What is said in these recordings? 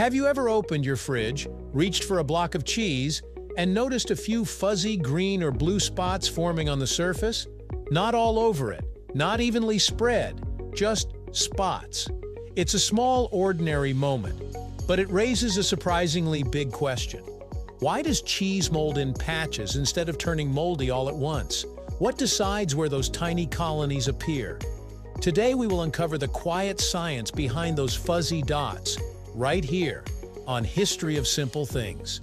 Have you ever opened your fridge, reached for a block of cheese, and noticed a few fuzzy green or blue spots forming on the surface? Not all over it, not evenly spread, just spots. It's a small, ordinary moment, but it raises a surprisingly big question. Why does cheese mold in patches instead of turning moldy all at once? What decides where those tiny colonies appear? Today we will uncover the quiet science behind those fuzzy dots, right here on History of Simple Things.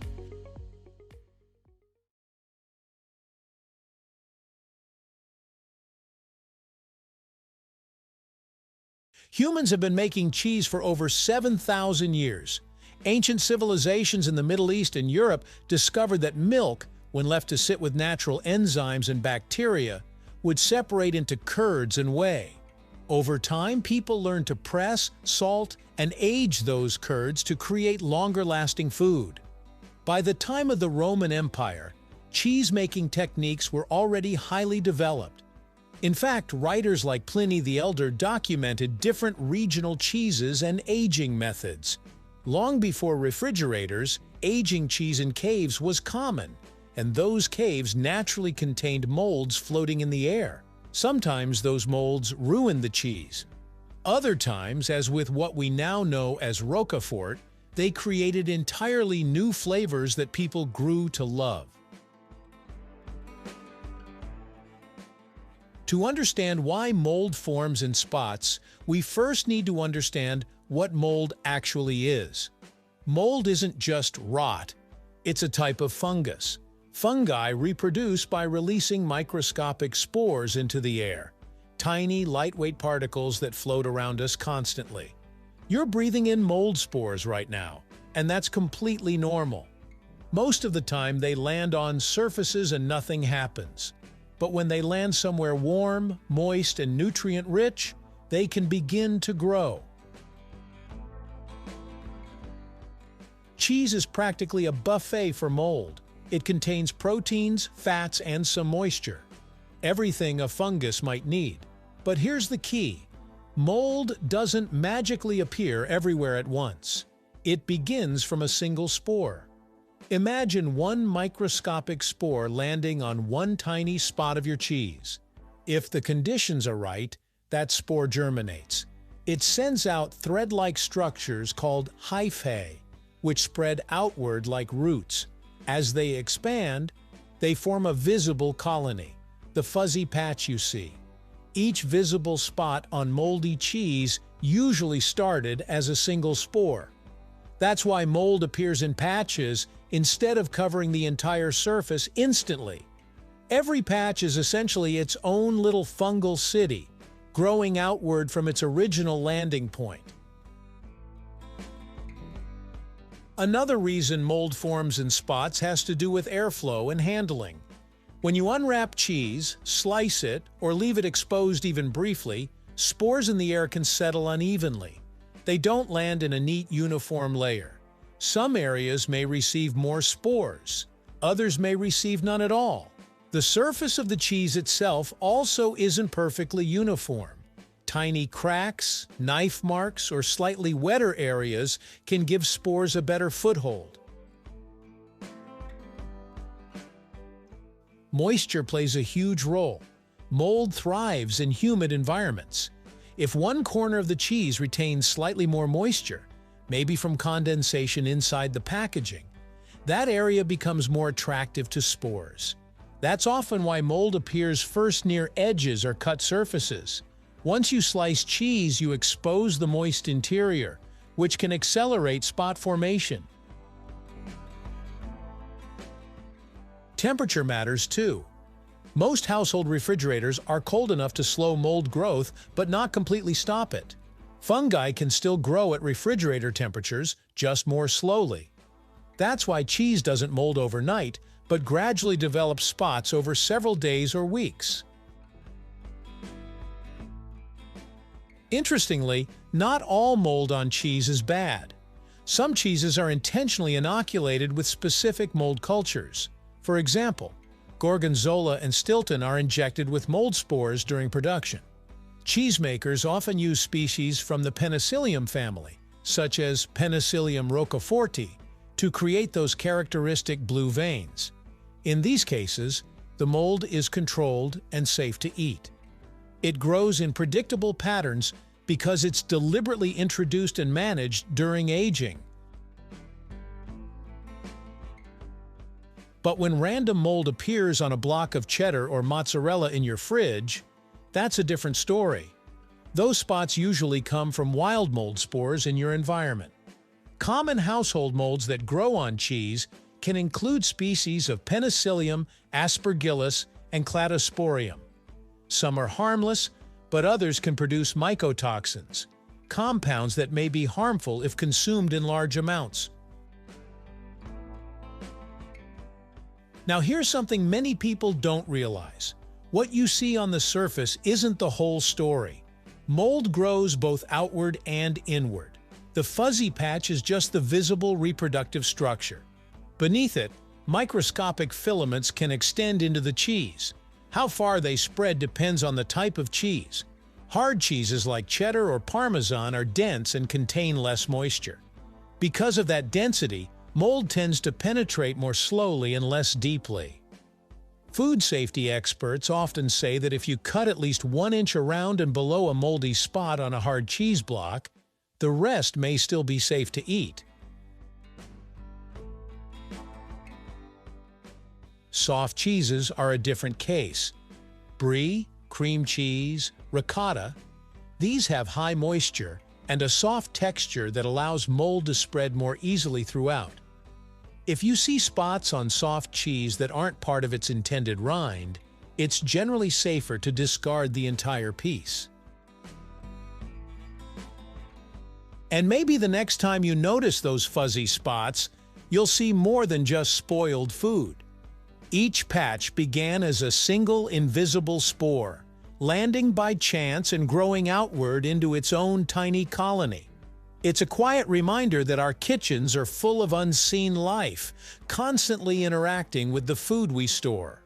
Humans have been making cheese for over 7,000 years. Ancient civilizations in the Middle East and Europe discovered that milk, when left to sit with natural enzymes and bacteria, would separate into curds and whey. Over time, people learned to press, salt, and age those curds to create longer-lasting food. By the time of the Roman Empire, cheese-making techniques were already highly developed. In fact, writers like Pliny the Elder documented different regional cheeses and aging methods. Long before refrigerators, aging cheese in caves was common, and those caves naturally contained molds floating in the air. Sometimes those molds ruined the cheese. Other times, as with what we now know as Roquefort, they created entirely new flavors that people grew to love. To understand why mold forms in spots, we first need to understand what mold actually is. Mold isn't just rot, it's a type of fungus. Fungi reproduce by releasing microscopic spores into the air, tiny, lightweight particles that float around us constantly. You're breathing in mold spores right now, and that's completely normal. Most of the time, they land on surfaces and nothing happens. But when they land somewhere warm, moist, and nutrient-rich, they can begin to grow. Cheese is practically a buffet for mold. It contains proteins, fats, and some moisture. Everything a fungus might need. But here's the key. Mold doesn't magically appear everywhere at once. It begins from a single spore. Imagine one microscopic spore landing on one tiny spot of your cheese. If the conditions are right, that spore germinates. It sends out thread-like structures called hyphae, which spread outward like roots. As they expand, they form a visible colony, the fuzzy patch you see. Each visible spot on moldy cheese usually started as a single spore. That's why mold appears in patches instead of covering the entire surface instantly. Every patch is essentially its own little fungal city, growing outward from its original landing point. Another reason mold forms in spots has to do with airflow and handling. When you unwrap cheese, slice it, or leave it exposed even briefly, spores in the air can settle unevenly. They don't land in a neat, uniform layer. Some areas may receive more spores, others may receive none at all. The surface of the cheese itself also isn't perfectly uniform. Tiny cracks, knife marks, or slightly wetter areas can give spores a better foothold. Moisture plays a huge role. Mold thrives in humid environments. If one corner of the cheese retains slightly more moisture, maybe from condensation inside the packaging, that area becomes more attractive to spores. That's often why mold appears first near edges or cut surfaces. Once you slice cheese, you expose the moist interior, which can accelerate spot formation. Temperature matters too. Most household refrigerators are cold enough to slow mold growth, but not completely stop it. Fungi can still grow at refrigerator temperatures, just more slowly. That's why cheese doesn't mold overnight, but gradually develops spots over several days or weeks. Interestingly, not all mold on cheese is bad. Some cheeses are intentionally inoculated with specific mold cultures. For example, Gorgonzola and Stilton are injected with mold spores during production. Cheesemakers often use species from the Penicillium family, such as Penicillium roqueforti, to create those characteristic blue veins. In these cases, the mold is controlled and safe to eat. It grows in predictable patterns because it's deliberately introduced and managed during aging. But when random mold appears on a block of cheddar or mozzarella in your fridge, that's a different story. Those spots usually come from wild mold spores in your environment. Common household molds that grow on cheese can include species of Penicillium, Aspergillus, and Cladosporium. Some are harmless, but others can produce mycotoxins, compounds that may be harmful if consumed in large amounts. Now here's something many people don't realize. What you see on the surface isn't the whole story. Mold grows both outward and inward. The fuzzy patch is just the visible reproductive structure. Beneath it, microscopic filaments can extend into the cheese. How far they spread depends on the type of cheese. Hard cheeses like cheddar or Parmesan are dense and contain less moisture. Because of that density, mold tends to penetrate more slowly and less deeply. Food safety experts often say that if you cut at least 1 inch around and below a moldy spot on a hard cheese block, the rest may still be safe to eat. Soft cheeses are a different case. Brie, cream cheese, ricotta, these have high moisture and a soft texture that allows mold to spread more easily throughout. If you see spots on soft cheese that aren't part of its intended rind, it's generally safer to discard the entire piece. And maybe the next time you notice those fuzzy spots, you'll see more than just spoiled food. Each patch began as a single invisible spore, landing by chance and growing outward into its own tiny colony. It's a quiet reminder that our kitchens are full of unseen life, constantly interacting with the food we store.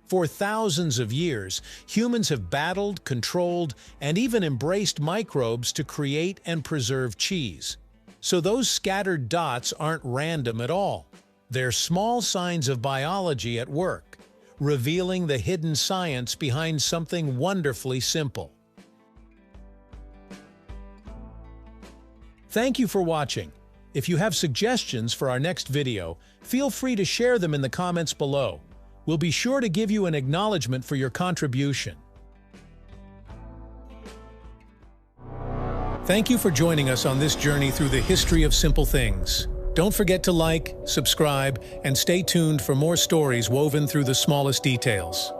For thousands of years, humans have battled, controlled, and even embraced microbes to create and preserve cheese. So those scattered dots aren't random at all. They're small signs of biology at work, revealing the hidden science behind something wonderfully simple. Thank you for watching. If you have suggestions for our next video, feel free to share them in the comments below. We'll be sure to give you an acknowledgement for your contribution. Thank you for joining us on this journey through the history of simple things. Don't forget to like, subscribe, and stay tuned for more stories woven through the smallest details.